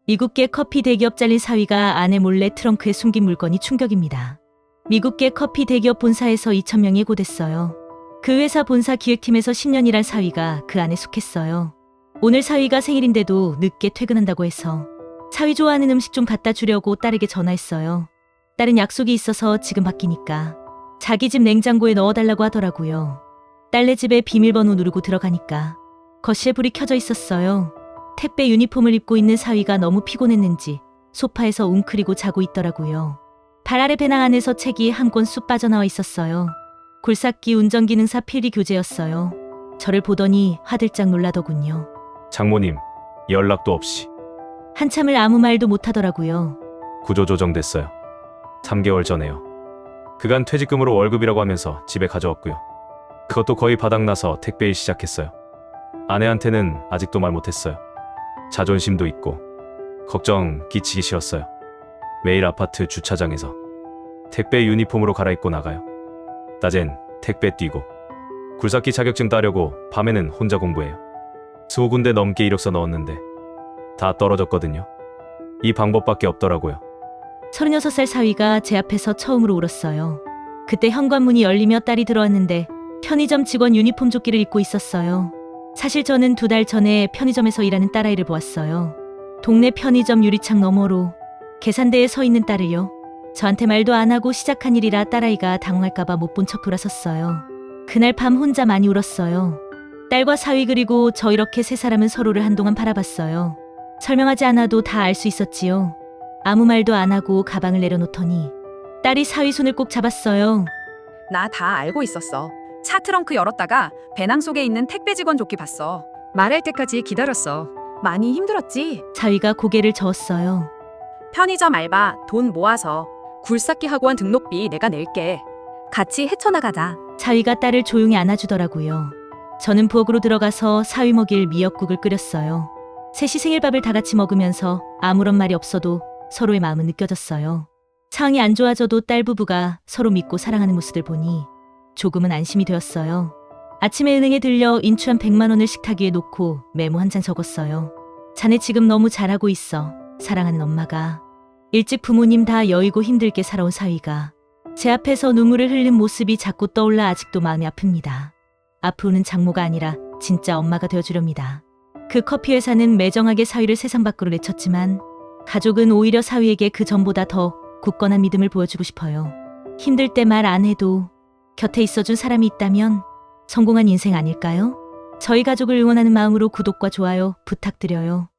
미국계 커피 대기업 잘린 사위가 아내 몰래 트렁크에 숨긴 물건이 충격입니다. 미국계 커피 대기업 본사에서 2,000명이 해고됐어요. 그 회사 본사 기획팀에서 10년 일한 사위가 그 안에 속했어요. 오늘 사위가 생일인데도 늦게 퇴근한다고 해서 사위 좋아하는 음식 좀 갖다 주려고 딸에게 전화했어요. 딸은 약속이 있어서 지금 바뀌니까 자기 집 냉장고에 넣어달라고 하더라고요. 딸네 집에 비밀번호 누르고 들어가니까 거실에 불이 켜져 있었어요. 택배 유니폼을 입고 있는 사위가 너무 피곤했는지 소파에서 웅크리고 자고 있더라고요. 발 아래 배낭 안에서 책이 한 권 쑥 빠져나와 있었어요. 굴삭기 운전기능사 필기 교재였어요. 저를 보더니 화들짝 놀라더군요. 장모님, 연락도 없이 한참을 아무 말도 못하더라고요. 구조조정됐어요. 3개월 전에요. 그간 퇴직금으로 월급이라고 하면서 집에 가져왔고요. 그것도 거의 바닥나서 택배일 시작했어요. 아내한테는 아직도 말 못했어요. 자존심도 있고 걱정 끼치기 싫었어요. 매일 아파트 주차장에서 택배 유니폼으로 갈아입고 나가요. 낮엔 택배 뛰고 굴삭기 자격증 따려고 밤에는 혼자 공부해요. 20군데 넘게 이력서 넣었는데 다 떨어졌거든요. 이 방법밖에 없더라고요. 36살 사위가 제 앞에서 처음으로 울었어요. 그때 현관문이 열리며 딸이 들어왔는데 편의점 직원 유니폼 조끼를 입고 있었어요. 사실 저는 2달 전에 편의점에서 일하는 딸아이를 보았어요. 동네 편의점 유리창 너머로 계산대에 서 있는 딸을요. 저한테 말도 안 하고 시작한 일이라 딸아이가 당황할까봐 못 본 척 돌아섰어요. 그날 밤 혼자 많이 울었어요. 딸과 사위 그리고 저 이렇게 세 사람은 서로를 한동안 바라봤어요. 설명하지 않아도 다 알 수 있었지요. 아무 말도 안 하고 가방을 내려놓더니 딸이 사위 손을 꼭 잡았어요. 나 다 알고 있었어. 차 트렁크 열었다가 배낭 속에 있는 택배 직원 조끼 봤어. 말할 때까지 기다렸어. 많이 힘들었지? 사위가 고개를 저었어요. 편의점 알바 돈 모아서 굴삭기 학원 등록비 내가 낼게. 같이 헤쳐나가자. 사위가 딸을 조용히 안아주더라고요. 저는 부엌으로 들어가서 사위 먹일 미역국을 끓였어요. 셋이 생일밥을 다 같이 먹으면서 아무런 말이 없어도 서로의 마음은 느껴졌어요. 상황이 안 좋아져도 딸 부부가 서로 믿고 사랑하는 모습을 보니 조금은 안심이 되었어요. 아침에 은행에 들려 인출한 100만 원을 식탁 위에 놓고 메모 한 장 적었어요. 자네 지금 너무 잘하고 있어. 사랑하는 엄마가. 일찍 부모님 다 여의고 힘들게 살아온 사위가 제 앞에서 눈물을 흘린 모습이 자꾸 떠올라 아직도 마음이 아픕니다. 앞으로는 장모가 아니라 진짜 엄마가 되어주렵니다. 그 커피 회사는 매정하게 사위를 세상 밖으로 내쳤지만 가족은 오히려 사위에게 그 전보다 더 굳건한 믿음을 보여주고 싶어요. 힘들 때 말 안 해도 곁에 있어준 사람이 있다면 성공한 인생 아닐까요? 저희 가족을 응원하는 마음으로 구독과 좋아요 부탁드려요.